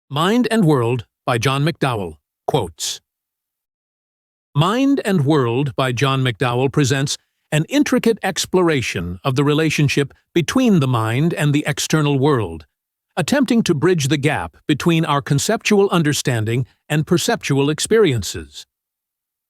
Mind and World by John McDowell. Quotes. Mind and World by John McDowell presents an intricate exploration of the relationship between the mind and the external world, attempting to bridge the gap between our conceptual understanding and perceptual experiences.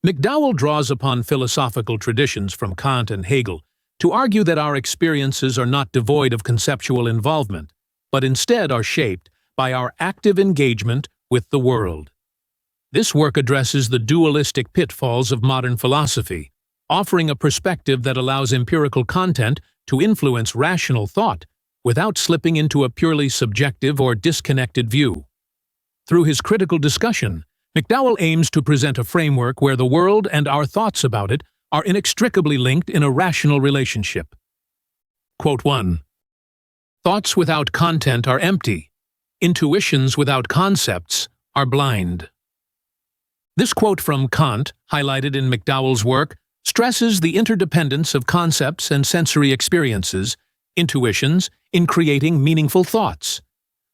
McDowell draws upon philosophical traditions from Kant and Hegel to argue that our experiences are not devoid of conceptual involvement, but instead are shaped by our active engagement with the world. This work addresses the dualistic pitfalls of modern philosophy, offering a perspective that allows empirical content to influence rational thought without slipping into a purely subjective or disconnected view. Through his critical discussion, McDowell aims to present a framework where the world and our thoughts about it are inextricably linked in a rational relationship. Quote 1. Thoughts without content are empty. Intuitions without concepts are blind. This quote from Kant, highlighted in McDowell's work, stresses the interdependence of concepts and sensory experiences, intuitions, in creating meaningful thoughts.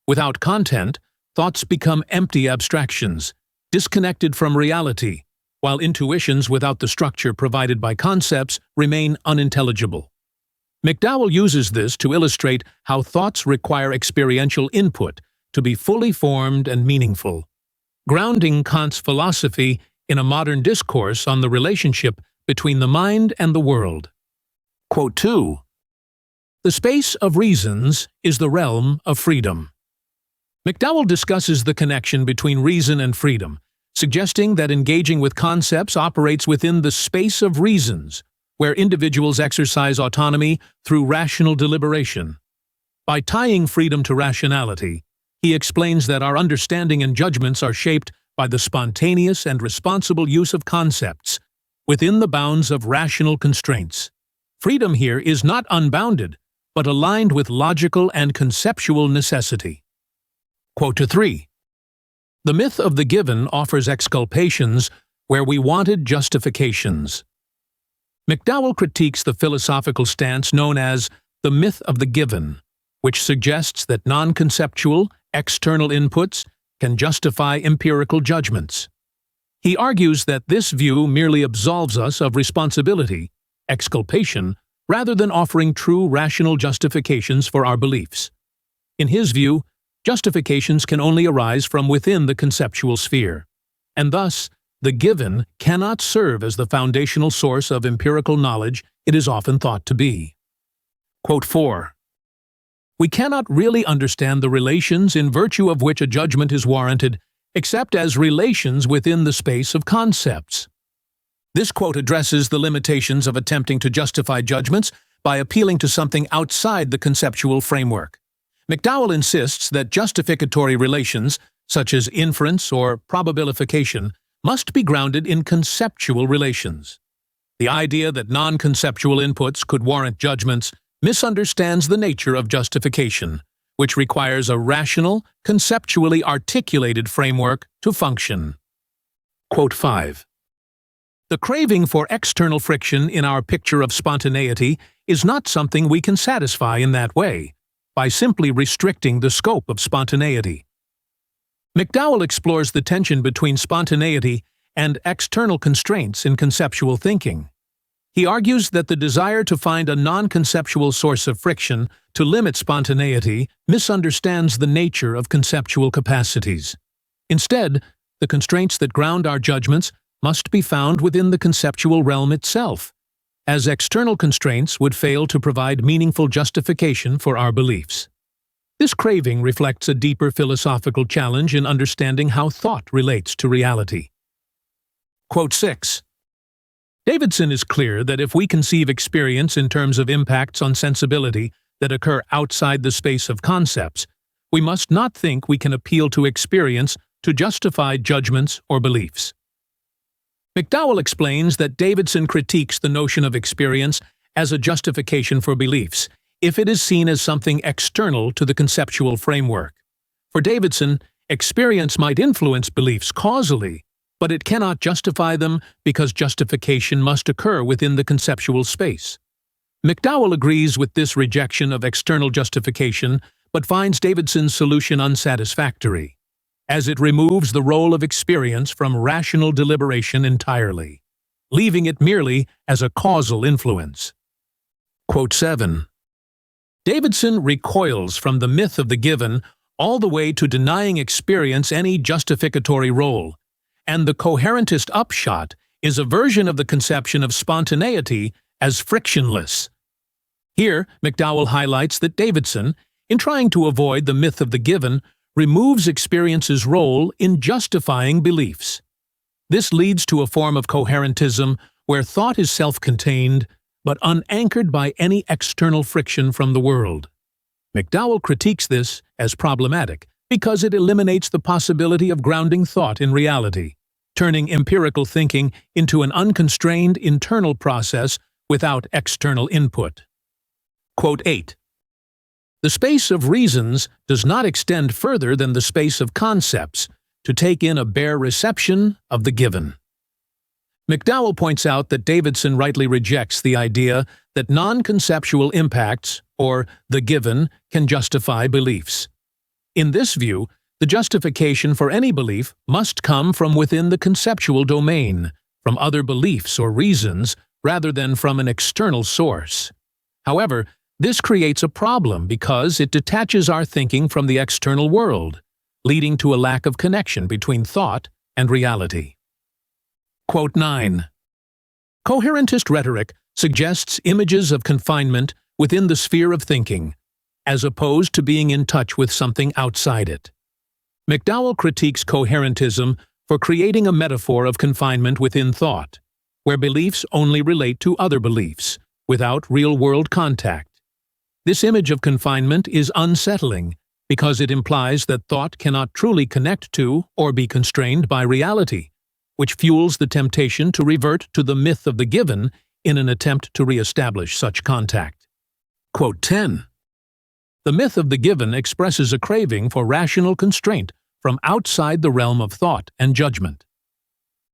Without content, thoughts become empty abstractions, disconnected from reality, while intuitions without the structure provided by concepts remain unintelligible. McDowell uses this to illustrate how thoughts require experiential input to be fully formed and meaningful, grounding Kant's philosophy in a modern discourse on the relationship between the mind and the world. Quote 2. The space of reasons is the realm of freedom. McDowell discusses the connection between reason and freedom, suggesting that engaging with concepts operates within the space of reasons, where individuals exercise autonomy through rational deliberation. By tying freedom to rationality, he explains that our understanding and judgments are shaped by the spontaneous and responsible use of concepts within the bounds of rational constraints. Freedom here is not unbounded, but aligned with logical and conceptual necessity. Quote 3. The myth of the given offers exculpations where we wanted justifications. McDowell critiques the philosophical stance known as the myth of the given, which suggests that non-conceptual, external inputs can justify empirical judgments. He argues that this view merely absolves us of responsibility, exculpation, rather than offering true rational justifications for our beliefs. In his view, justifications can only arise from within the conceptual sphere, and thus, the given cannot serve as the foundational source of empirical knowledge it is often thought to be. Quote 4. We cannot really understand the relations in virtue of which a judgment is warranted, except as relations within the space of concepts. This quote addresses the limitations of attempting to justify judgments by appealing to something outside the conceptual framework. McDowell insists that justificatory relations, such as inference or probabilification, must be grounded in conceptual relations. The idea that non-conceptual inputs could warrant judgments misunderstands the nature of justification, which requires a rational, conceptually articulated framework to function. Quote 5. The craving for external friction in our picture of spontaneity is not something we can satisfy in that way, by simply restricting the scope of spontaneity. McDowell explores the tension between spontaneity and external constraints in conceptual thinking. He argues that the desire to find a non-conceptual source of friction to limit spontaneity misunderstands the nature of conceptual capacities. Instead, the constraints that ground our judgments must be found within the conceptual realm itself, as external constraints would fail to provide meaningful justification for our beliefs. This craving reflects a deeper philosophical challenge in understanding how thought relates to reality. Quote 6. Davidson is clear that if we conceive experience in terms of impacts on sensibility that occur outside the space of concepts, we must not think we can appeal to experience to justify judgments or beliefs. McDowell explains that Davidson critiques the notion of experience as a justification for beliefs, if it is seen as something external to the conceptual framework. For Davidson, experience might influence beliefs causally, but it cannot justify them because justification must occur within the conceptual space. McDowell agrees with this rejection of external justification, but finds Davidson's solution unsatisfactory, as it removes the role of experience from rational deliberation entirely, leaving it merely as a causal influence. Quote 7. Davidson recoils from the myth of the given all the way to denying experience any justificatory role, and the coherentist upshot is a version of the conception of spontaneity as frictionless. Here, McDowell highlights that Davidson, in trying to avoid the myth of the given, removes experience's role in justifying beliefs. This leads to a form of coherentism where thought is self-contained, but unanchored by any external friction from the world. McDowell critiques this as problematic because it eliminates the possibility of grounding thought in reality, turning empirical thinking into an unconstrained internal process without external input. Quote 8. The space of reasons does not extend further than the space of concepts to take in a bare reception of the given. McDowell points out that Davidson rightly rejects the idea that non-conceptual impacts, or the given, can justify beliefs. In this view, the justification for any belief must come from within the conceptual domain, from other beliefs or reasons, rather than from an external source. However, this creates a problem because it detaches our thinking from the external world, leading to a lack of connection between thought and reality. Quote 9. Coherentist rhetoric suggests images of confinement within the sphere of thinking, as opposed to being in touch with something outside it. McDowell critiques coherentism for creating a metaphor of confinement within thought, where beliefs only relate to other beliefs, without real-world contact. This image of confinement is unsettling because it implies that thought cannot truly connect to or be constrained by reality, which fuels the temptation to revert to the myth of the given in an attempt to re-establish such contact. Quote 10. The myth of the given expresses a craving for rational constraint from outside the realm of thought and judgment.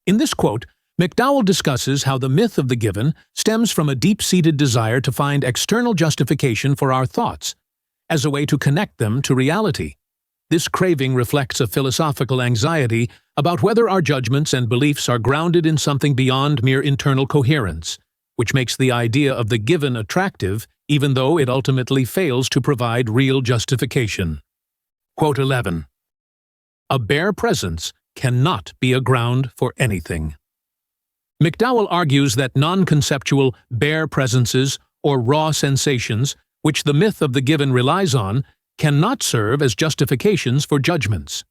In this quote, McDowell discusses how the myth of the given stems from a deep-seated desire to find external justification for our thoughts, as a way to connect them to reality. This craving reflects a philosophical anxiety about whether our judgments and beliefs are grounded in something beyond mere internal coherence, which makes the idea of the given attractive even though it ultimately fails to provide real justification. Quote 11. A bare presence cannot be a ground for anything. McDowell argues that non-conceptual bare presences or raw sensations, which the myth of the given relies on, cannot serve as justifications for judgments.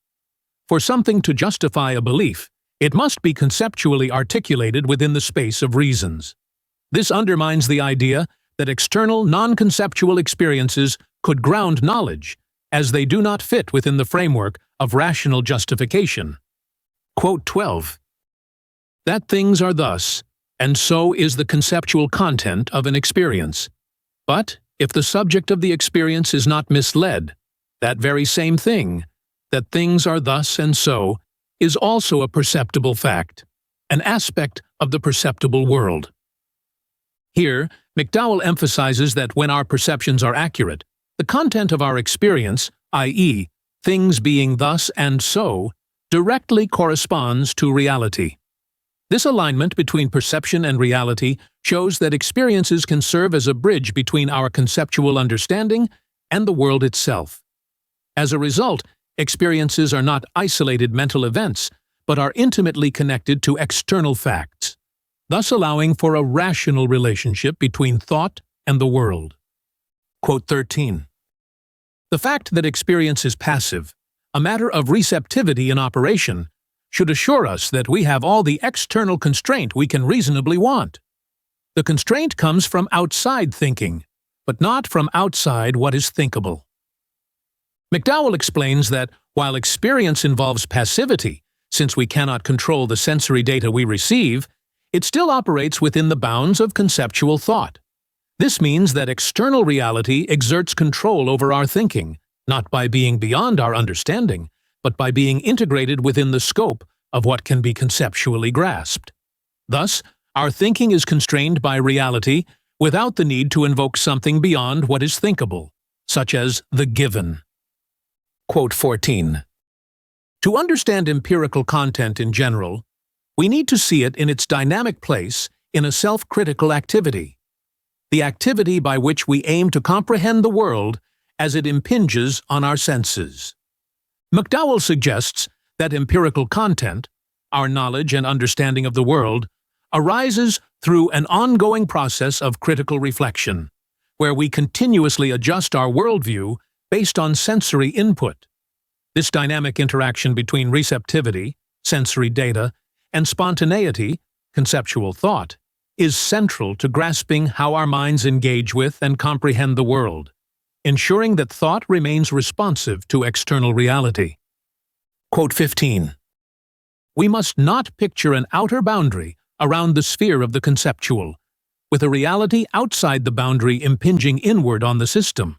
For something to justify a belief, it must be conceptually articulated within the space of reasons. This undermines the idea that external non-conceptual experiences could ground knowledge, as they do not fit within the framework of rational justification. Quote 12. That things are thus, and so is the conceptual content of an experience. But if the subject of the experience is not misled, that very same thing, that things are thus and so, is also a perceptible fact, an aspect of the perceptible world. Here, McDowell emphasizes that when our perceptions are accurate, the content of our experience, i.e., things being thus and so, directly corresponds to reality. This alignment between perception and reality shows that experiences can serve as a bridge between our conceptual understanding and the world itself. As a result, experiences are not isolated mental events, but are intimately connected to external facts, thus allowing for a rational relationship between thought and the world. Quote 13. The fact that experience is passive, a matter of receptivity in operation, should assure us that we have all the external constraint we can reasonably want. The constraint comes from outside thinking, but not from outside what is thinkable. McDowell explains that while experience involves passivity, since we cannot control the sensory data we receive, it still operates within the bounds of conceptual thought. This means that external reality exerts control over our thinking, not by being beyond our understanding, but by being integrated within the scope of what can be conceptually grasped. Thus, our thinking is constrained by reality, without the need to invoke something beyond what is thinkable, such as the given. Quote 14. To understand empirical content in general, we need to see it in its dynamic place in a self-critical activity, the activity by which we aim to comprehend the world as it impinges on our senses. McDowell suggests that empirical content, our knowledge and understanding of the world, arises through an ongoing process of critical reflection, where we continuously adjust our worldview based on sensory input. This dynamic interaction between receptivity, sensory data, and spontaneity, conceptual thought, is central to grasping how our minds engage with and comprehend the world, ensuring that thought remains responsive to external reality. Quote 15. We must not picture an outer boundary around the sphere of the conceptual, with a reality outside the boundary impinging inward on the system.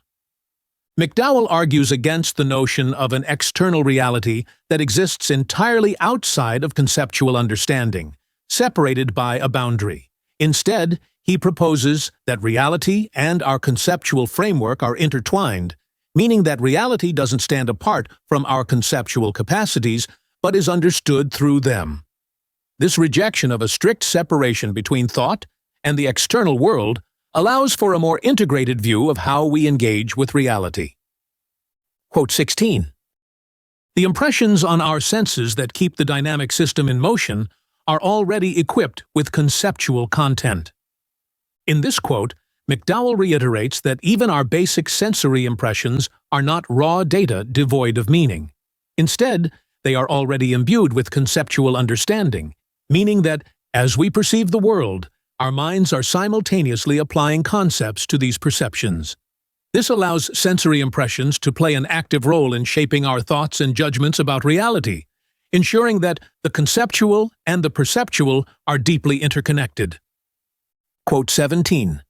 McDowell argues against the notion of an external reality that exists entirely outside of conceptual understanding, separated by a boundary. Instead, he proposes that reality and our conceptual framework are intertwined, meaning that reality doesn't stand apart from our conceptual capacities, but is understood through them. This rejection of a strict separation between thought and the external world allows for a more integrated view of how we engage with reality. Quote 16. The impressions on our senses that keep the dynamic system in motion are already equipped with conceptual content. In this quote, McDowell reiterates that even our basic sensory impressions are not raw data devoid of meaning. Instead, they are already imbued with conceptual understanding, meaning that, as we perceive the world, our minds are simultaneously applying concepts to these perceptions. This allows sensory impressions to play an active role in shaping our thoughts and judgments about reality, ensuring that the conceptual and the perceptual are deeply interconnected. Quote 17.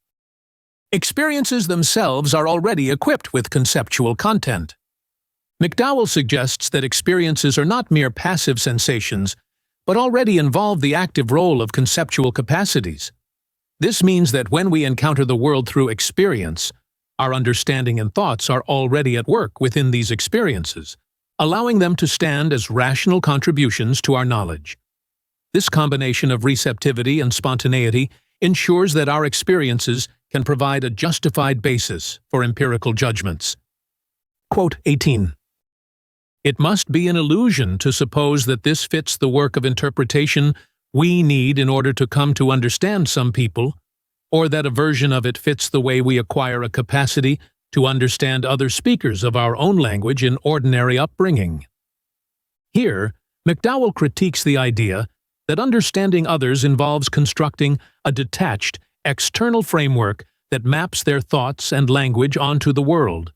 Experiences themselves are already equipped with conceptual content. McDowell suggests that experiences are not mere passive sensations, but already involve the active role of conceptual capacities. This means that when we encounter the world through experience, our understanding and thoughts are already at work within these experiences, allowing them to stand as rational contributions to our knowledge. This combination of receptivity and spontaneity ensures that our experiences can provide a justified basis for empirical judgments. Quote 18. It must be an illusion to suppose that this fits the work of interpretation we need in order to come to understand some people, or that a version of it fits the way we acquire a capacity to understand other speakers of our own language in ordinary upbringing. Here, McDowell critiques the idea that understanding others involves constructing a detached, external framework that maps their thoughts and language onto the world.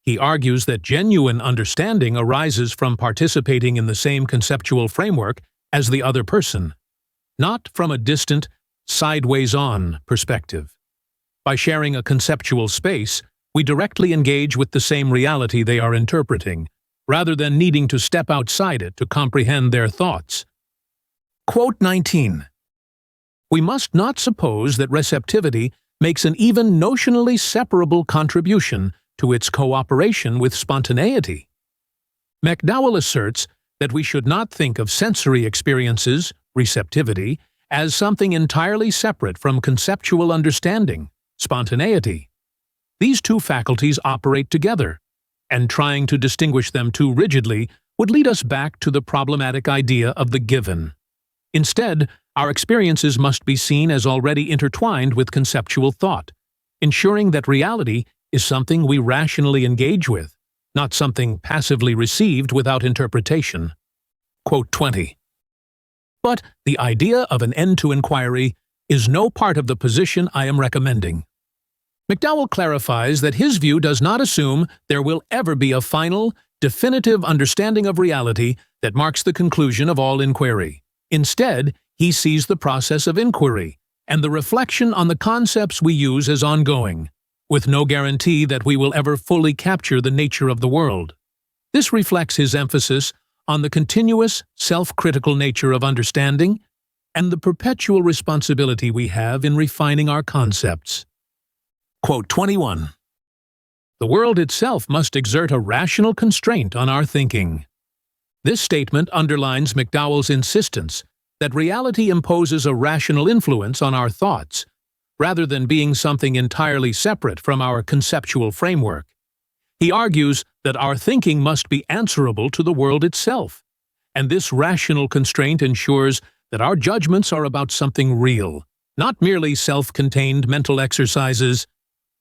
He argues that genuine understanding arises from participating in the same conceptual framework as the other person, not from a distant, sideways-on perspective. By sharing a conceptual space, we directly engage with the same reality they are interpreting, rather than needing to step outside it to comprehend their thoughts. Quote 19. We must not suppose that receptivity makes an even notionally separable contribution to its cooperation with spontaneity. McDowell asserts that we should not think of sensory experiences, receptivity, as something entirely separate from conceptual understanding, spontaneity. These two faculties operate together, and trying to distinguish them too rigidly would lead us back to the problematic idea of the given. Instead, our experiences must be seen as already intertwined with conceptual thought, ensuring that reality is something we rationally engage with, not something passively received without interpretation. Quote 20. But the idea of an end to inquiry is no part of the position I am recommending. McDowell clarifies that his view does not assume there will ever be a final, definitive understanding of reality that marks the conclusion of all inquiry. Instead, he sees the process of inquiry and the reflection on the concepts we use as ongoing, with no guarantee that we will ever fully capture the nature of the world. This reflects his emphasis on the continuous, self-critical nature of understanding and the perpetual responsibility we have in refining our concepts. Quote 21. The world itself must exert a rational constraint on our thinking. This statement underlines McDowell's insistence that reality imposes a rational influence on our thoughts, rather than being something entirely separate from our conceptual framework. He argues that our thinking must be answerable to the world itself, and this rational constraint ensures that our judgments are about something real, not merely self-contained mental exercises.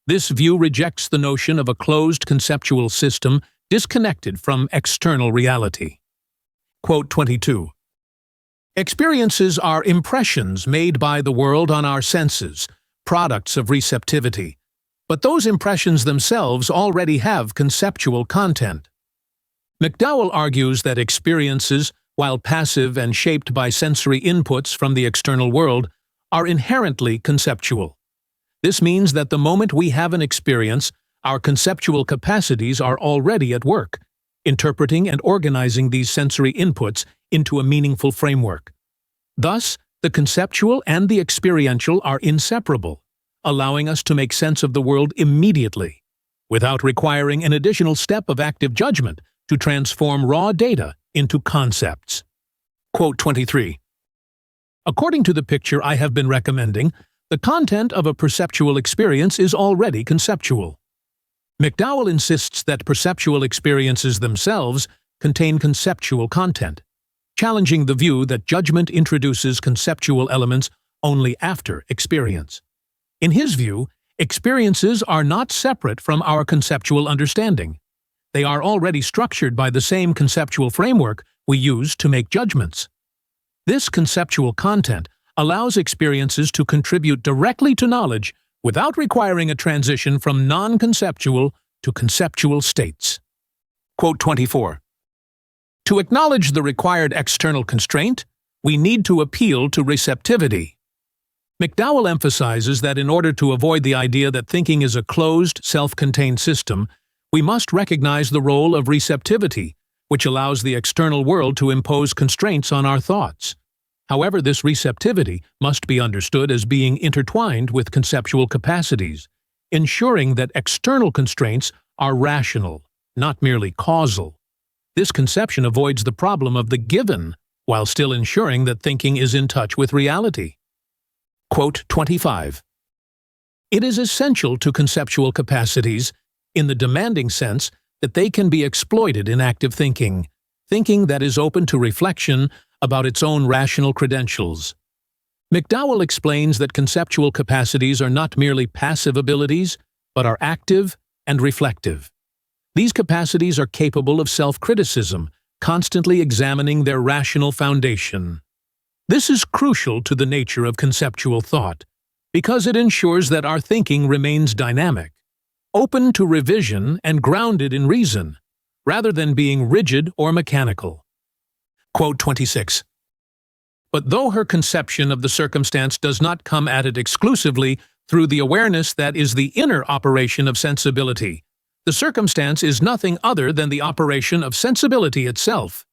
This view rejects the notion of a closed conceptual system disconnected from external reality. Quote 22. Experiences are impressions made by the world on our senses, products of receptivity, but those impressions themselves already have conceptual content. McDowell argues that experiences, while passive and shaped by sensory inputs from the external world, are inherently conceptual. This means that the moment we have an experience, our conceptual capacities are already at work, interpreting and organizing these sensory inputs into a meaningful framework. Thus, the conceptual and the experiential are inseparable, allowing us to make sense of the world immediately, without requiring an additional step of active judgment to transform raw data into concepts. Quote 23. According to the picture I have been recommending, the content of a perceptual experience is already conceptual. McDowell insists that perceptual experiences themselves contain conceptual content, challenging the view that judgment introduces conceptual elements only after experience. In his view, experiences are not separate from our conceptual understanding. They are already structured by the same conceptual framework we use to make judgments. This conceptual content allows experiences to contribute directly to knowledge without requiring a transition from non-conceptual to conceptual states. Quote 24. To acknowledge the required external constraint, we need to appeal to receptivity. McDowell emphasizes that in order to avoid the idea that thinking is a closed, self-contained system, we must recognize the role of receptivity, which allows the external world to impose constraints on our thoughts. However, this receptivity must be understood as being intertwined with conceptual capacities, ensuring that external constraints are rational, not merely causal. This conception avoids the problem of the given, while still ensuring that thinking is in touch with reality. Quote 25. It is essential to conceptual capacities, in the demanding sense that they can be exploited in active thinking that is open to reflection about its own rational credentials. McDowell explains that conceptual capacities are not merely passive abilities, but are active and reflective. These capacities are capable of self-criticism, constantly examining their rational foundation. This is crucial to the nature of conceptual thought, because it ensures that our thinking remains dynamic, open to revision and grounded in reason, rather than being rigid or mechanical. Quote 26. But though her conception of the circumstance does not come at it exclusively through the awareness that is the inner operation of sensibility, the circumstance is nothing other than the operation of sensibility itself.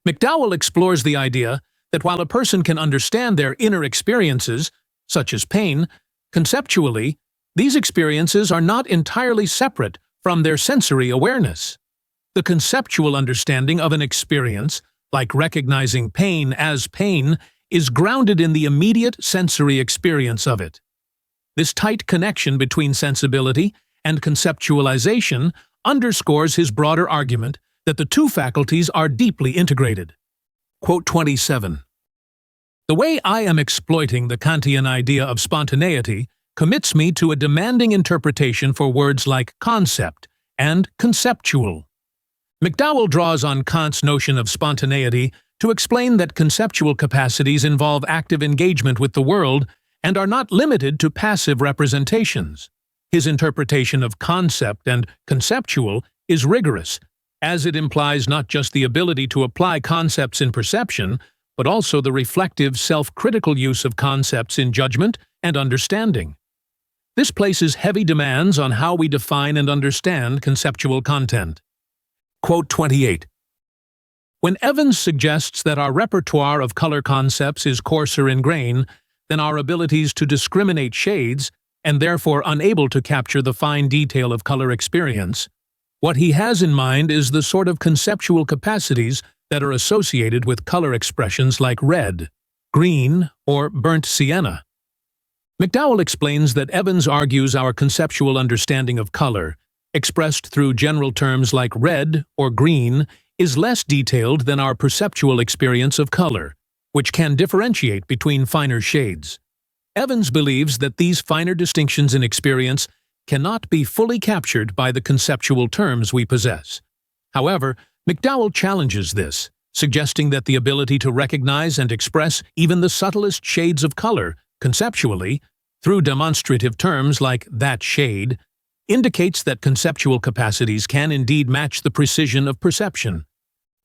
McDowell explores the idea that while a person can understand their inner experiences, such as pain, conceptually, these experiences are not entirely separate from their sensory awareness. The conceptual understanding of an experience, like recognizing pain as pain, is grounded in the immediate sensory experience of it. This tight connection between sensibility and conceptualization underscores his broader argument that the two faculties are deeply integrated. Quote 27. The way I am exploiting the Kantian idea of spontaneity commits me to a demanding interpretation for words like concept and conceptual. McDowell draws on Kant's notion of spontaneity to explain that conceptual capacities involve active engagement with the world and are not limited to passive representations. His interpretation of concept and conceptual is rigorous, as it implies not just the ability to apply concepts in perception, but also the reflective, self-critical use of concepts in judgment and understanding. This places heavy demands on how we define and understand conceptual content. Quote 28. When Evans suggests that our repertoire of color concepts is coarser in grain than our abilities to discriminate shades, and therefore unable to capture the fine detail of color experience. What he has in mind is the sort of conceptual capacities that are associated with color expressions like red, green, or burnt sienna. McDowell explains that Evans argues our conceptual understanding of color, expressed through general terms like red or green, is less detailed than our perceptual experience of color, which can differentiate between finer shades. Evans believes that these finer distinctions in experience cannot be fully captured by the conceptual terms we possess. However, McDowell challenges this, suggesting that the ability to recognize and express even the subtlest shades of color conceptually, through demonstrative terms like that shade, indicates that conceptual capacities can indeed match the precision of perception.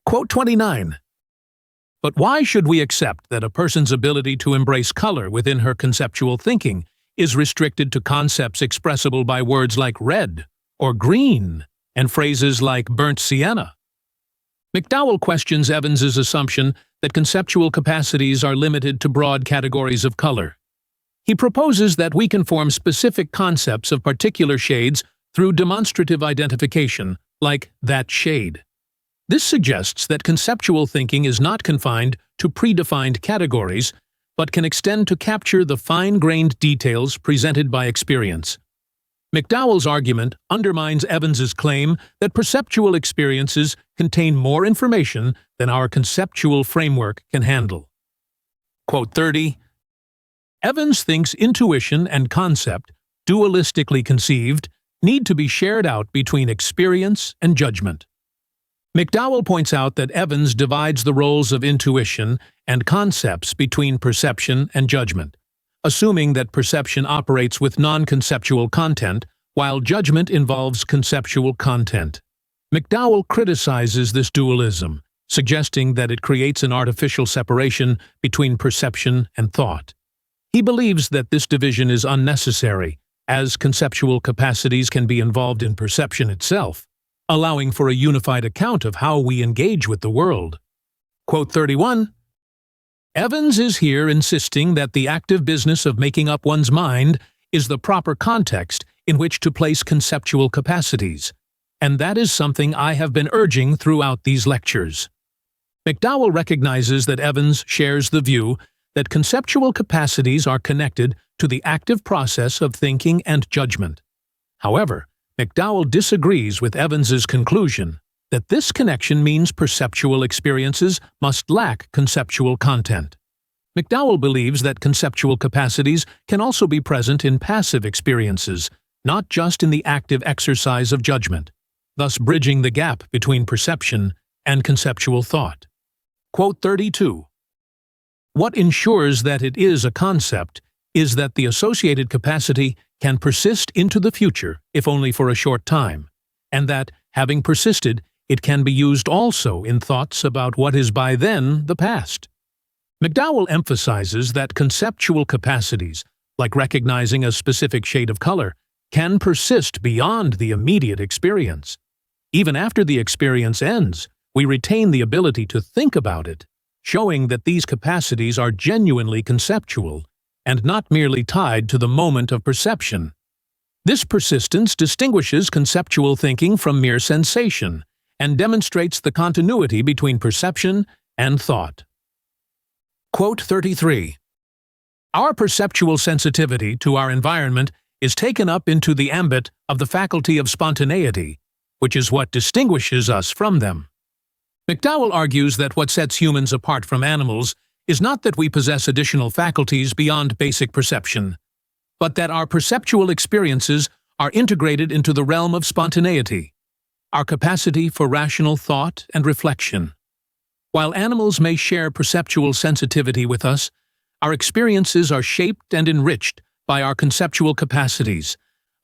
Quote 29. But why should we accept that a person's ability to embrace color within her conceptual thinking is restricted to concepts expressible by words like red or green and phrases like burnt sienna? McDowell questions Evans's assumption that conceptual capacities are limited to broad categories of color. He proposes that we can form specific concepts of particular shades through demonstrative identification, like that shade. This suggests that conceptual thinking is not confined to predefined categories, but can extend to capture the fine-grained details presented by experience. McDowell's argument undermines Evans's claim that perceptual experiences contain more information than our conceptual framework can handle. Quote 30. Evans thinks intuition and concept, dualistically conceived, need to be shared out between experience and judgment. McDowell points out that Evans divides the roles of intuition and concepts between perception and judgment, assuming that perception operates with non-conceptual content, while judgment involves conceptual content. McDowell criticizes this dualism, suggesting that it creates an artificial separation between perception and thought. He believes that this division is unnecessary, as conceptual capacities can be involved in perception itself, allowing for a unified account of how we engage with the world. Quote 31. Evans is here insisting that the active business of making up one's mind is the proper context in which to place conceptual capacities, and that is something I have been urging throughout these lectures. McDowell recognizes that Evans shares the view that conceptual capacities are connected to the active process of thinking and judgment. However, McDowell disagrees with Evans's conclusion that this connection means perceptual experiences must lack conceptual content. McDowell believes that conceptual capacities can also be present in passive experiences, not just in the active exercise of judgment, thus bridging the gap between perception and conceptual thought. Quote 32. What ensures that it is a concept is that the associated capacity can persist into the future, if only for a short time, and that, having persisted, it can be used also in thoughts about what is by then the past. McDowell emphasizes that conceptual capacities, like recognizing a specific shade of color, can persist beyond the immediate experience. Even after the experience ends, we retain the ability to think about it, showing that these capacities are genuinely conceptual and not merely tied to the moment of perception. This persistence distinguishes conceptual thinking from mere sensation and demonstrates the continuity between perception and thought. Quote 33. Our perceptual sensitivity to our environment is taken up into the ambit of the faculty of spontaneity, which is what distinguishes us from them. McDowell argues that what sets humans apart from animals is not that we possess additional faculties beyond basic perception, but that our perceptual experiences are integrated into the realm of spontaneity, our capacity for rational thought and reflection. While animals may share perceptual sensitivity with us, our experiences are shaped and enriched by our conceptual capacities,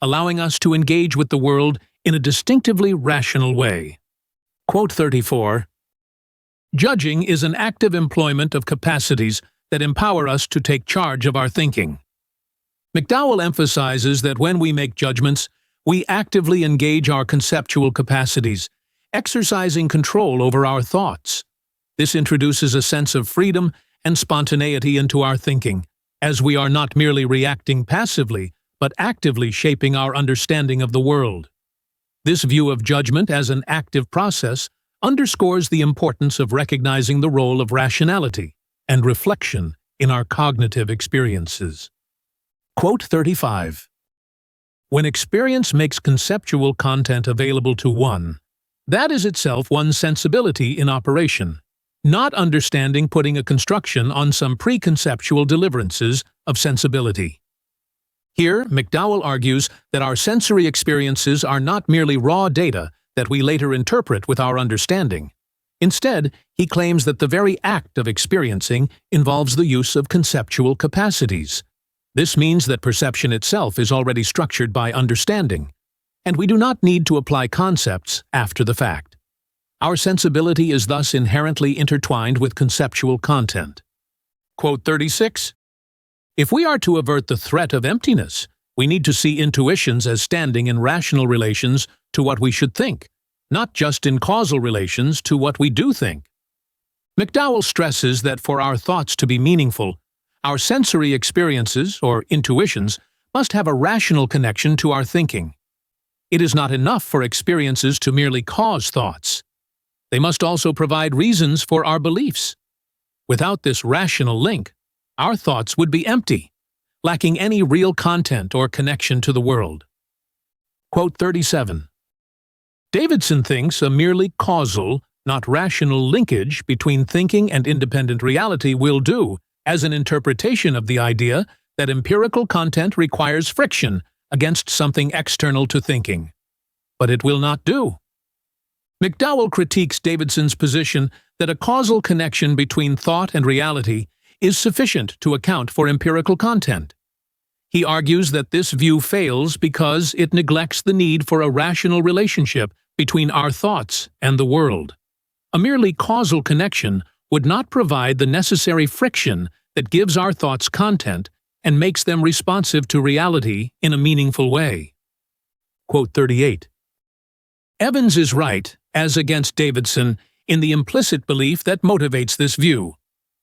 allowing us to engage with the world in a distinctively rational way. Quote 34. Judging is an active employment of capacities that empower us to take charge of our thinking. McDowell emphasizes that when we make judgments, we actively engage our conceptual capacities, exercising control over our thoughts. This introduces a sense of freedom and spontaneity into our thinking, as we are not merely reacting passively, but actively shaping our understanding of the world. This view of judgment as an active process underscores the importance of recognizing the role of rationality and reflection in our cognitive experiences. Quote 35. When experience makes conceptual content available to one, that is itself one's sensibility in operation, not understanding putting a construction on some preconceptual deliverances of sensibility. Here, McDowell argues that our sensory experiences are not merely raw data that we later interpret with our understanding. Instead, he claims that the very act of experiencing involves the use of conceptual capacities. This means that perception itself is already structured by understanding, and we do not need to apply concepts after the fact. Our sensibility is thus inherently intertwined with conceptual content. Quote 36. If we are to avert the threat of emptiness, we need to see intuitions as standing in rational relations to what we should think, not just in causal relations to what we do think. McDowell stresses that for our thoughts to be meaningful, our sensory experiences, or intuitions, must have a rational connection to our thinking. It is not enough for experiences to merely cause thoughts. They must also provide reasons for our beliefs. Without this rational link, our thoughts would be empty, lacking any real content or connection to the world. Quote 37. Davidson thinks a merely causal, not rational linkage between thinking and independent reality will do as an interpretation of the idea that empirical content requires friction against something external to thinking. But it will not do. McDowell critiques Davidson's position that a causal connection between thought and reality is sufficient to account for empirical content. He argues that this view fails because it neglects the need for a rational relationship between our thoughts and the world. A merely causal connection would not provide the necessary friction that gives our thoughts content and makes them responsive to reality in a meaningful way. Quote 38. Evans is right, as against Davidson, in the implicit belief that motivates this view.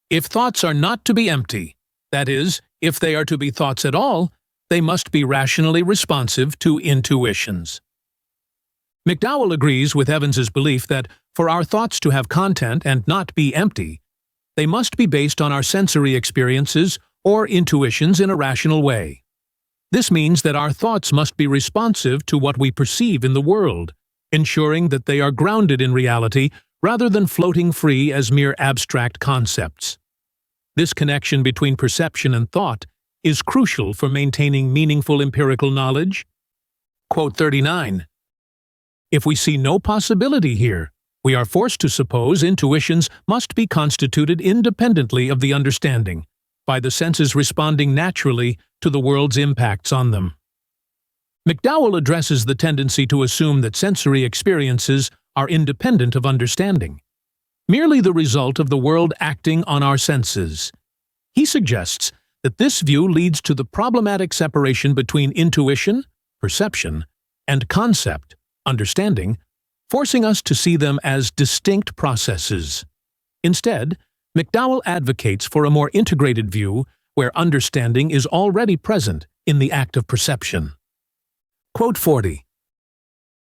If thoughts are not to be empty, that is, if they are to be thoughts at all, they must be rationally responsive to intuitions. McDowell agrees with Evans's belief that for our thoughts to have content and not be empty, they must be based on our sensory experiences or intuitions in a rational way. This means that our thoughts must be responsive to what we perceive in the world, ensuring that they are grounded in reality rather than floating free as mere abstract concepts. This connection between perception and thought is crucial for maintaining meaningful empirical knowledge. Quote 39. If we see no possibility here, we are forced to suppose intuitions must be constituted independently of the understanding, by the senses responding naturally to the world's impacts on them. McDowell addresses the tendency to assume that sensory experiences are independent of understanding, merely the result of the world acting on our senses. He suggests that this view leads to the problematic separation between intuition, perception, and concept, understanding, forcing us to see them as distinct processes. Instead, McDowell advocates for a more integrated view where understanding is already present in the act of perception. Quote 40.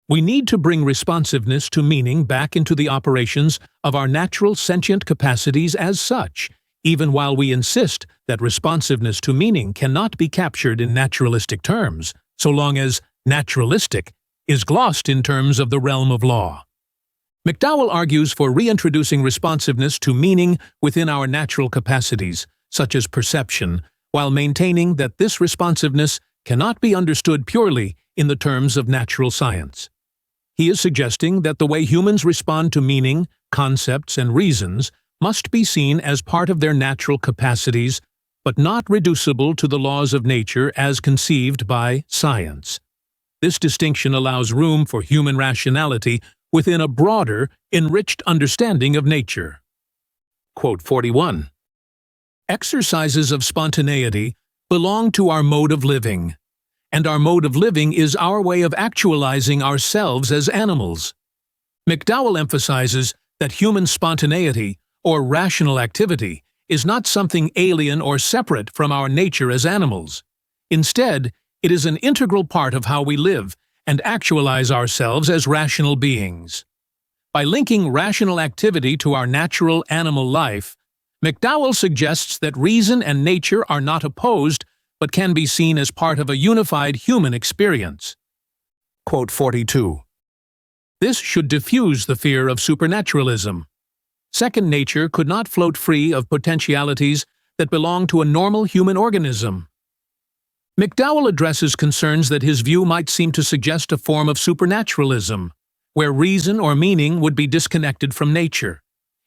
We need to bring responsiveness to meaning back into the operations of our natural sentient capacities as such, even while we insist that responsiveness to meaning cannot be captured in naturalistic terms, so long as naturalistic is glossed in terms of the realm of law. McDowell argues for reintroducing responsiveness to meaning within our natural capacities, such as perception, while maintaining that this responsiveness cannot be understood purely in the terms of natural science. He is suggesting that the way humans respond to meaning, concepts, and reasons must be seen as part of their natural capacities, but not reducible to the laws of nature as conceived by science. This distinction allows room for human rationality within a broader, enriched understanding of nature. Quote 41. Exercises of spontaneity belong to our mode of living, and our mode of living is our way of actualizing ourselves as animals. McDowell emphasizes that human spontaneity, or rational activity, is not something alien or separate from our nature as animals. Instead, It is an integral part of how we live and actualize ourselves as rational beings. By linking rational activity to our natural animal life, McDowell suggests that reason and nature are not opposed but can be seen as part of a unified human experience. Quote 42. This should diffuse the fear of supernaturalism. Second nature could not float free of potentialities that belong to a normal human organism. McDowell addresses concerns that his view might seem to suggest a form of supernaturalism, where reason or meaning would be disconnected from nature.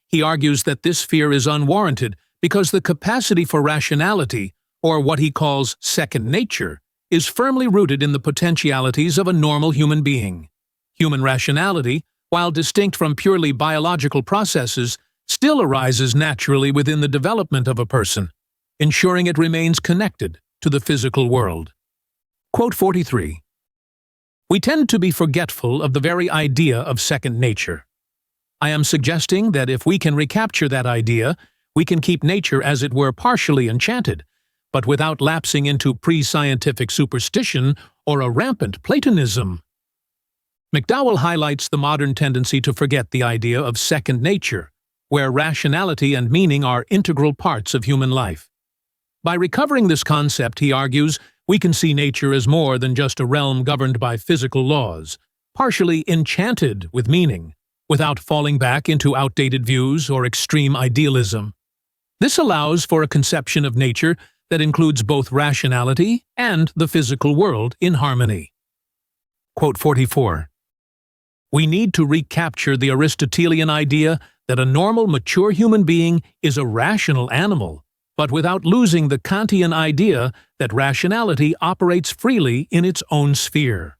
He argues that this fear is unwarranted because the capacity for rationality, or what he calls second nature, is firmly rooted in the potentialities of a normal human being. Human rationality, while distinct from purely biological processes, still arises naturally within the development of a person, ensuring it remains connected to the physical world. Quote 43. We tend to be forgetful of the very idea of second nature. I am suggesting that if we can recapture that idea, we can keep nature as it were partially enchanted, but without lapsing into pre-scientific superstition or a rampant Platonism. McDowell highlights the modern tendency to forget the idea of second nature, where rationality and meaning are integral parts of human life. By recovering this concept, he argues, we can see nature as more than just a realm governed by physical laws, partially enchanted with meaning, without falling back into outdated views or extreme idealism. This allows for a conception of nature that includes both rationality and the physical world in harmony. Quote 44. We need to recapture the Aristotelian idea that a normal, mature human being is a rational animal, but without losing the Kantian idea that rationality operates freely in its own sphere.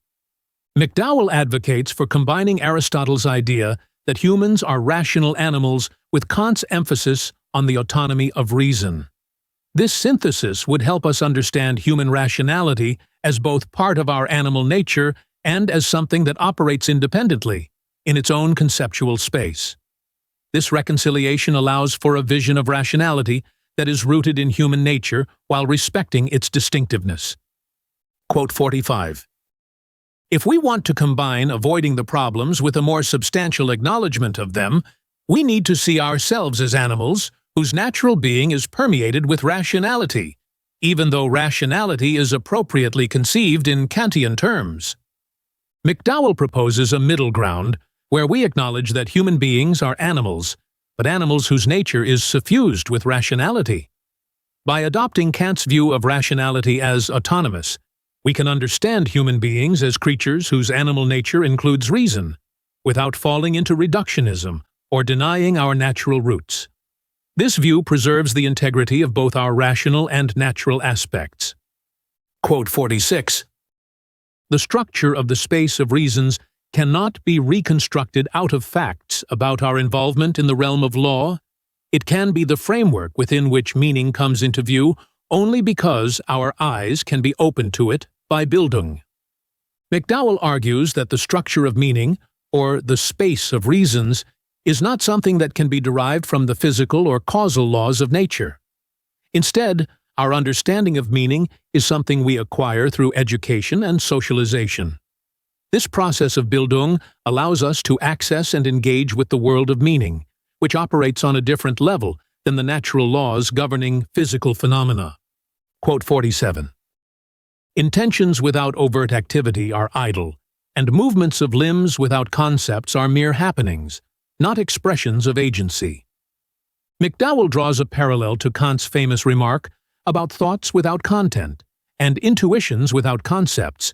McDowell advocates for combining Aristotle's idea that humans are rational animals with Kant's emphasis on the autonomy of reason. This synthesis would help us understand human rationality as both part of our animal nature and as something that operates independently, in its own conceptual space. This reconciliation allows for a vision of rationality that is rooted in human nature while respecting its distinctiveness. Quote 45. If we want to combine avoiding the problems with a more substantial acknowledgement of them, we need to see ourselves as animals whose natural being is permeated with rationality, even though rationality is appropriately conceived in Kantian terms. McDowell proposes a middle ground where we acknowledge that human beings are animals, but animals whose nature is suffused with rationality. By adopting Kant's view of rationality as autonomous, we can understand human beings as creatures whose animal nature includes reason, without falling into reductionism or denying our natural roots. This view preserves the integrity of both our rational and natural aspects. Quote 46. The structure of the space of reasons cannot be reconstructed out of facts about our involvement in the realm of law. It can be the framework within which meaning comes into view only because our eyes can be opened to it by Bildung. McDowell argues that the structure of meaning, or the space of reasons, is not something that can be derived from the physical or causal laws of nature. Instead, our understanding of meaning is something we acquire through education and socialization. This process of Bildung allows us to access and engage with the world of meaning, which operates on a different level than the natural laws governing physical phenomena. Quote 47. Intentions without overt activity are idle, and movements of limbs without concepts are mere happenings, not expressions of agency. McDowell draws a parallel to Kant's famous remark about thoughts without content and intuitions without concepts.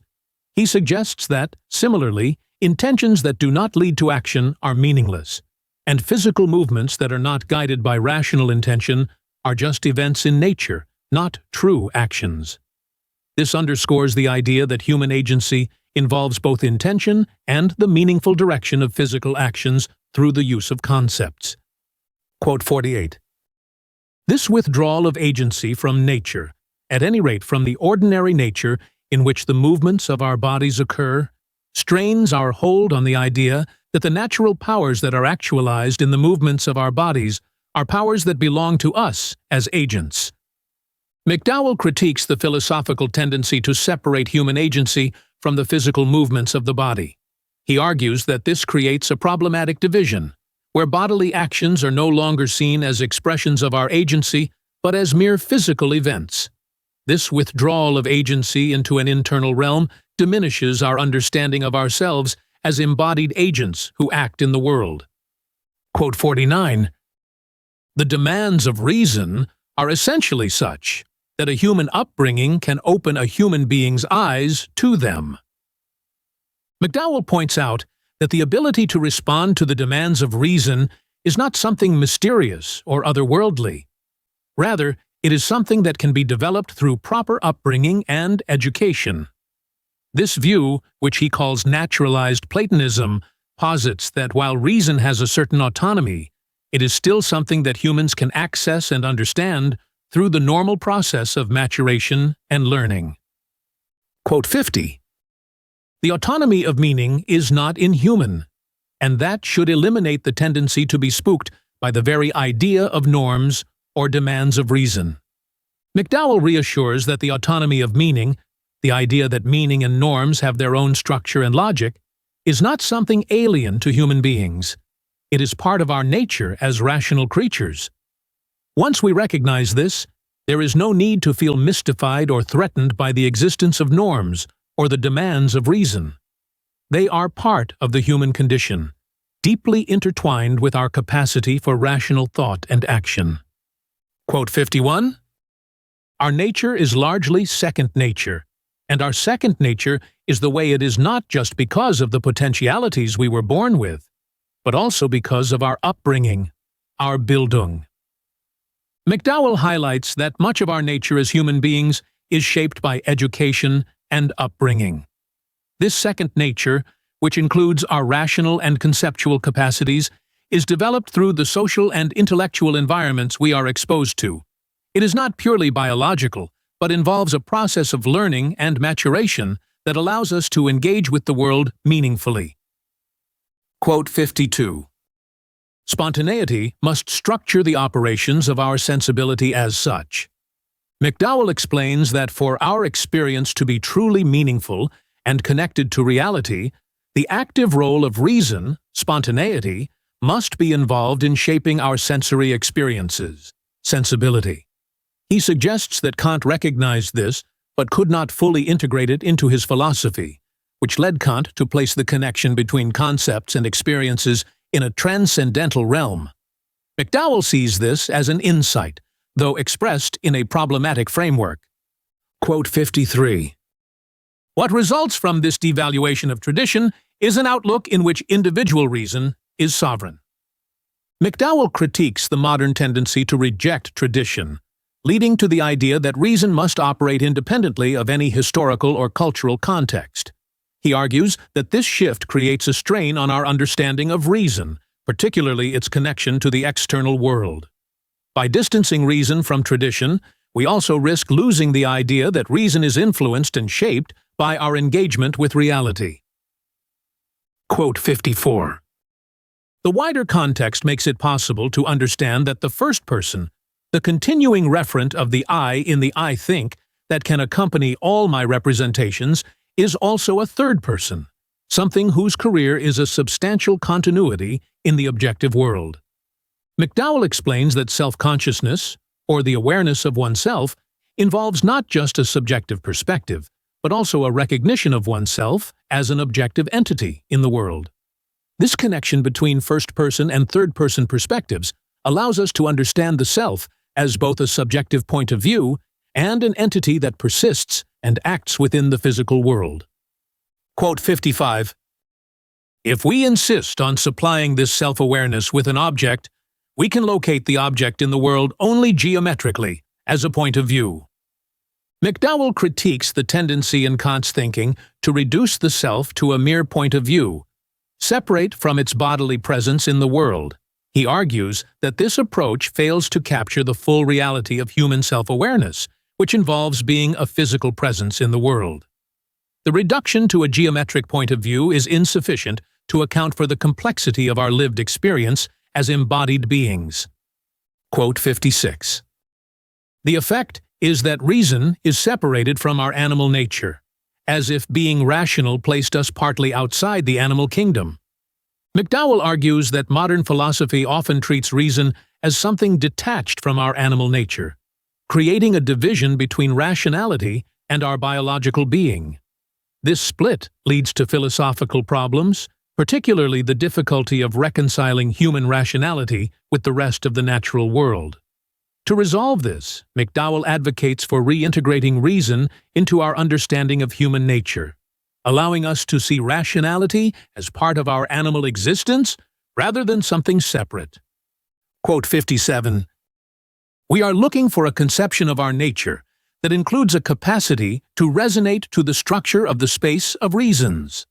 He suggests that, similarly, intentions that do not lead to action are meaningless, and physical movements that are not guided by rational intention are just events in nature, not true actions. This underscores the idea that human agency involves both intention and the meaningful direction of physical actions through the use of concepts. Quote 48. This withdrawal of agency from nature, at any rate from the ordinary nature in which the movements of our bodies occur, strains our hold on the idea that the natural powers that are actualized in the movements of our bodies are powers that belong to us as agents. McDowell critiques the philosophical tendency to separate human agency from the physical movements of the body. He argues that this creates a problematic division, where bodily actions are no longer seen as expressions of our agency, but as mere physical events. This withdrawal of agency into an internal realm diminishes our understanding of ourselves as embodied agents who act in the world. Quote 49. The demands of reason are essentially such that a human upbringing can open a human being's eyes to them. McDowell points out that the ability to respond to the demands of reason is not something mysterious or otherworldly. Rather, it is something that can be developed through proper upbringing and education. This view, which he calls naturalized Platonism, posits that while reason has a certain autonomy, it is still something that humans can access and understand through the normal process of maturation and learning. Quote 50. The autonomy of meaning is not inhuman, and that should eliminate the tendency to be spooked by the very idea of norms or demands of reason. McDowell reassures that the autonomy of meaning, the idea that meaning and norms have their own structure and logic, is not something alien to human beings. It is part of our nature as rational creatures. Once we recognize this, there is no need to feel mystified or threatened by the existence of norms or the demands of reason. They are part of the human condition, deeply intertwined with our capacity for rational thought and action. Quote 51. Our nature is largely second nature, and our second nature is the way it is not just because of the potentialities we were born with, but also because of our upbringing, our Bildung. McDowell highlights that much of our nature as human beings is shaped by education and upbringing. This second nature, which includes our rational and conceptual capacities, is developed through the social and intellectual environments we are exposed to. It is not purely biological, but involves a process of learning and maturation that allows us to engage with the world meaningfully. Quote 52. Spontaneity must structure the operations of our sensibility as such. McDowell explains that for our experience to be truly meaningful and connected to reality, the active role of reason, spontaneity, must be involved in shaping our sensory experiences, sensibility. He suggests that Kant recognized this, but could not fully integrate it into his philosophy, which led Kant to place the connection between concepts and experiences in a transcendental realm. McDowell sees this as an insight, though expressed in a problematic framework. Quote 53. What results from this devaluation of tradition is an outlook in which individual reason is sovereign. McDowell critiques the modern tendency to reject tradition, leading to the idea that reason must operate independently of any historical or cultural context. He argues that this shift creates a strain on our understanding of reason, particularly its connection to the external world. By distancing reason from tradition, we also risk losing the idea that reason is influenced and shaped by our engagement with reality. Quote 54. The wider context makes it possible to understand that the first person, the continuing referent of the I in the I think that can accompany all my representations, is also a third person, something whose career is a substantial continuity in the objective world. McDowell explains that self-consciousness, or the awareness of oneself, involves not just a subjective perspective, but also a recognition of oneself as an objective entity in the world. This connection between first-person and third-person perspectives allows us to understand the self as both a subjective point of view and an entity that persists and acts within the physical world. Quote 55. If we insist on supplying this self-awareness with an object, we can locate the object in the world only geometrically, as a point of view. McDowell critiques the tendency in Kant's thinking to reduce the self to a mere point of view, separate from its bodily presence in the world. He argues that this approach fails to capture the full reality of human self-awareness, which involves being a physical presence in the world. The reduction to a geometric point of view is insufficient to account for the complexity of our lived experience as embodied beings. Quote 56. The effect is that reason is separated from our animal nature, as if being rational placed us partly outside the animal kingdom. McDowell argues that modern philosophy often treats reason as something detached from our animal nature, creating a division between rationality and our biological being. This split leads to philosophical problems, particularly the difficulty of reconciling human rationality with the rest of the natural world. To resolve this, McDowell advocates for reintegrating reason into our understanding of human nature, allowing us to see rationality as part of our animal existence rather than something separate. Quote 57. We are looking for a conception of our nature that includes a capacity to resonate to the structure of the space of reasons.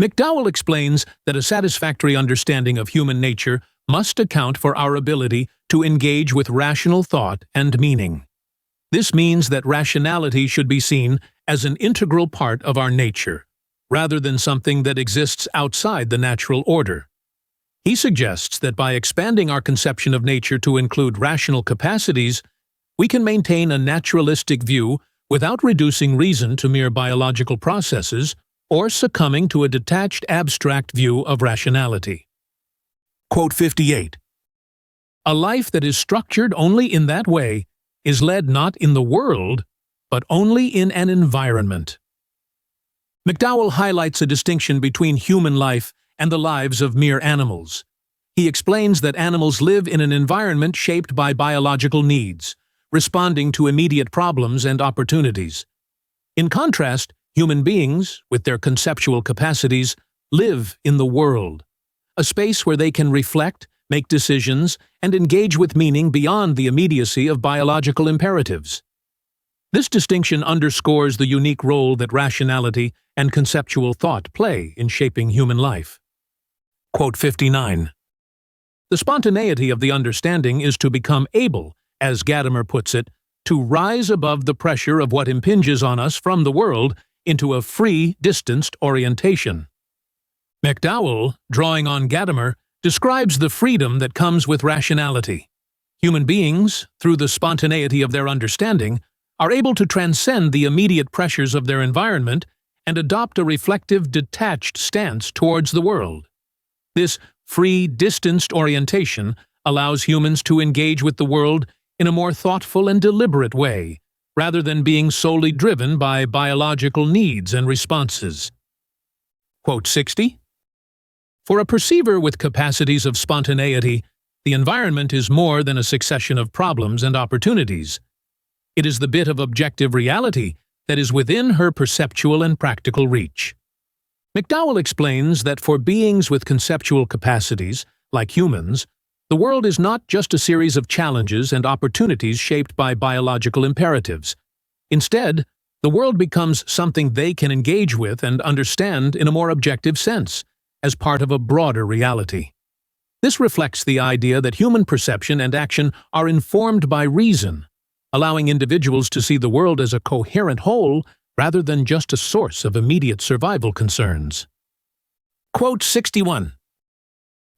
McDowell explains that a satisfactory understanding of human nature must account for our ability to engage with rational thought and meaning. This means that rationality should be seen as an integral part of our nature, rather than something that exists outside the natural order. He suggests that by expanding our conception of nature to include rational capacities, we can maintain a naturalistic view without reducing reason to mere biological processes or succumbing to a detached abstract view of rationality. Quote 58. A life that is structured only in that way is led not in the world, but only in an environment. McDowell highlights a distinction between human life and the lives of mere animals. He explains that animals live in an environment shaped by biological needs, responding to immediate problems and opportunities. In contrast, human beings, with their conceptual capacities, live in the world, a space where they can reflect, make decisions, and engage with meaning beyond the immediacy of biological imperatives. This distinction underscores the unique role that rationality and conceptual thought play in shaping human life. Quote 59. The spontaneity of the understanding is to become able, as Gadamer puts it, to rise above the pressure of what impinges on us from the world into a free, distanced orientation. McDowell, drawing on Gadamer, describes the freedom that comes with rationality. Human beings, through the spontaneity of their understanding, are able to transcend the immediate pressures of their environment and adopt a reflective, detached stance towards the world. This free, distanced orientation allows humans to engage with the world in a more thoughtful and deliberate way, rather than being solely driven by biological needs and responses. Quote 60. For a perceiver with capacities of spontaneity, the environment is more than a succession of problems and opportunities. It is the bit of objective reality that is within her perceptual and practical reach. McDowell explains that for beings with conceptual capacities, like humans, the world is not just a series of challenges and opportunities shaped by biological imperatives. Instead, the world becomes something they can engage with and understand in a more objective sense, as part of a broader reality. This reflects the idea that human perception and action are informed by reason, allowing individuals to see the world as a coherent whole rather than just a source of immediate survival concerns. Quote 61.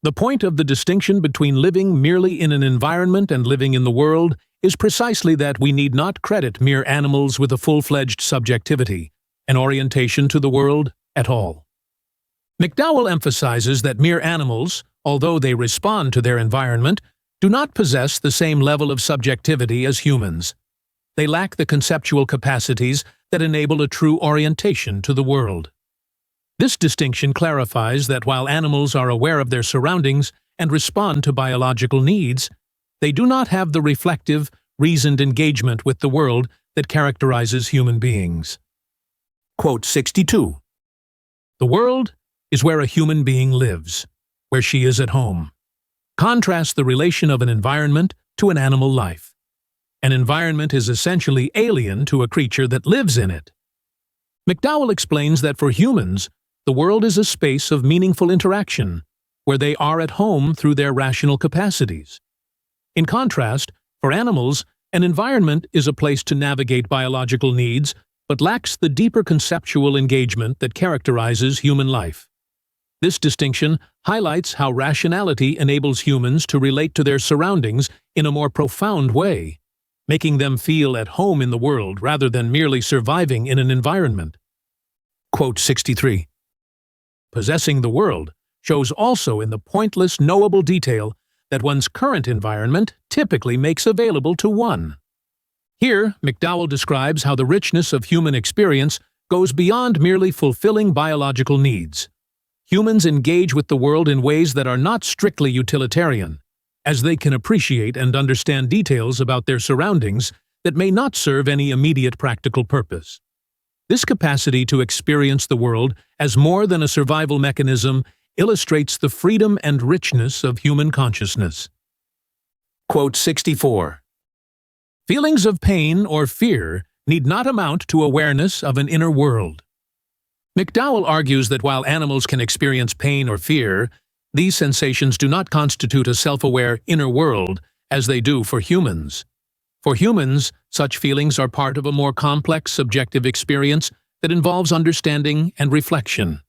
The point of the distinction between living merely in an environment and living in the world is precisely that we need not credit mere animals with a full-fledged subjectivity, an orientation to the world, at all. McDowell emphasizes that mere animals, although they respond to their environment, do not possess the same level of subjectivity as humans. They lack the conceptual capacities that enable a true orientation to the world. This distinction clarifies that while animals are aware of their surroundings and respond to biological needs, they do not have the reflective, reasoned engagement with the world that characterizes human beings. Quote 62. The world is where a human being lives, where she is at home. Contrast the relation of an environment to an animal life. An environment is essentially alien to a creature that lives in it. McDowell explains that for humans, the world is a space of meaningful interaction, where they are at home through their rational capacities. In contrast, for animals, an environment is a place to navigate biological needs, but lacks the deeper conceptual engagement that characterizes human life. This distinction highlights how rationality enables humans to relate to their surroundings in a more profound way. making them feel at home in the world rather than merely surviving in an environment. Quote 63. Possessing the world shows also in the pointless, knowable detail that one's current environment typically makes available to one. Here, McDowell describes how the richness of human experience goes beyond merely fulfilling biological needs. Humans engage with the world in ways that are not strictly utilitarian, as they can appreciate and understand details about their surroundings that may not serve any immediate practical purpose. This capacity to experience the world as more than a survival mechanism illustrates the freedom and richness of human consciousness. Quote 64. Feelings of pain or fear need not amount to awareness of an inner world. McDowell argues that while animals can experience pain or fear, these sensations do not constitute a self-aware inner world as they do for humans. For humans, such feelings are part of a more complex subjective experience that involves understanding and reflection.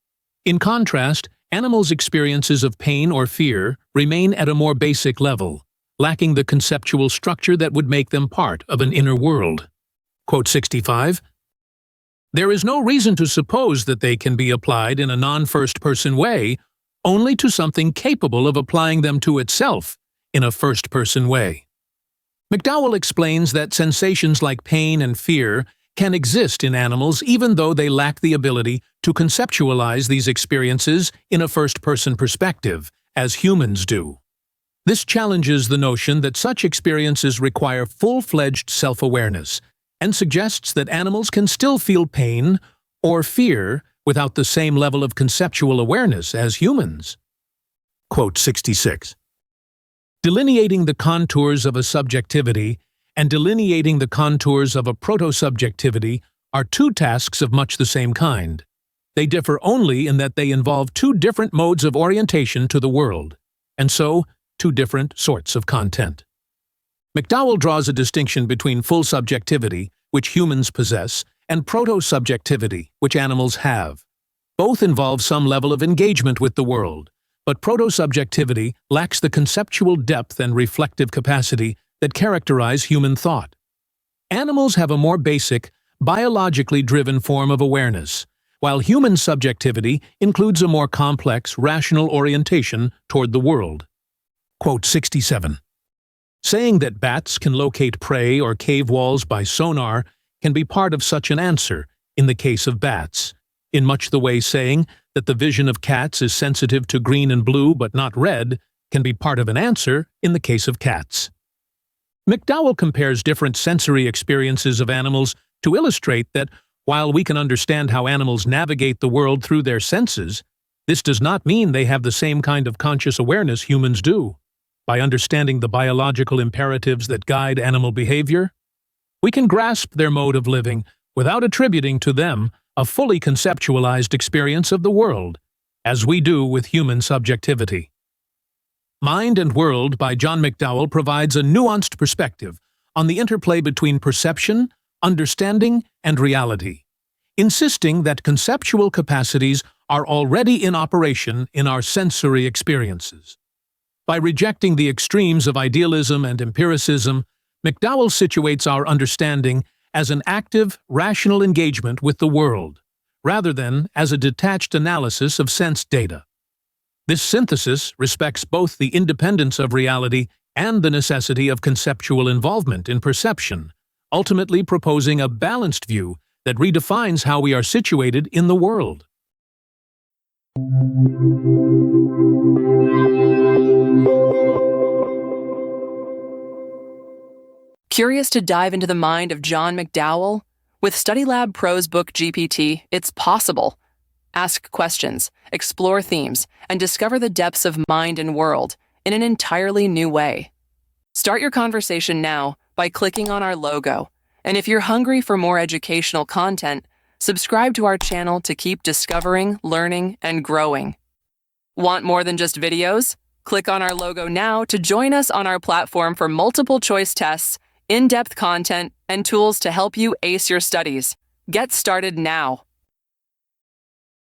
In contrast, animals' experiences of pain or fear remain at a more basic level, lacking the conceptual structure that would make them part of an inner world. Quote 65. There is no reason to suppose that they can be applied in a non-first-person way only to something capable of applying them to itself in a first-person way. McDowell explains that sensations like pain and fear can exist in animals even though they lack the ability to conceptualize these experiences in a first-person perspective, as humans do. This challenges the notion that such experiences require full-fledged self-awareness and suggests that animals can still feel pain or fear without the same level of conceptual awareness as humans. Quote 66. Delineating the contours of a subjectivity and delineating the contours of a proto-subjectivity are two tasks of much the same kind. They differ only in that they involve two different modes of orientation to the world, and so two different sorts of content. McDowell draws a distinction between full subjectivity, which humans possess, and proto-subjectivity, which animals have. Both involve some level of engagement with the world, but proto-subjectivity lacks the conceptual depth and reflective capacity that characterize human thought. Animals have a more basic, biologically driven form of awareness, while human subjectivity includes a more complex, rational orientation toward the world. Quote 67. Saying that bats can locate prey or cave walls by sonar can be part of such an answer in the case of bats, in much the way saying that the vision of cats is sensitive to green and blue but not red can be part of an answer in the case of cats. McDowell compares different sensory experiences of animals to illustrate that while we can understand how animals navigate the world through their senses, this does not mean they have the same kind of conscious awareness humans do. By understanding the biological imperatives that guide animal behavior, we can grasp their mode of living without attributing to them a fully conceptualized experience of the world, as we do with human subjectivity. Mind and World by John McDowell provides a nuanced perspective on the interplay between perception, understanding, and reality, insisting that conceptual capacities are already in operation in our sensory experiences. By rejecting the extremes of idealism and empiricism, McDowell situates our understanding as an active, rational engagement with the world, rather than as a detached analysis of sense data. This synthesis respects both the independence of reality and the necessity of conceptual involvement in perception, ultimately proposing a balanced view that redefines how we are situated in the world. Curious to dive into the mind of John McDowell? With StudyLab Pro's book GPT, it's possible. Ask questions, explore themes, and discover the depths of mind and world in an entirely new way. Start your conversation now by clicking on our logo. And if you're hungry for more educational content, subscribe to our channel to keep discovering, learning, and growing. Want more than just videos? Click on our logo now to join us on our platform for multiple choice tests, in-depth content, and tools to help you ace your studies. Get started now.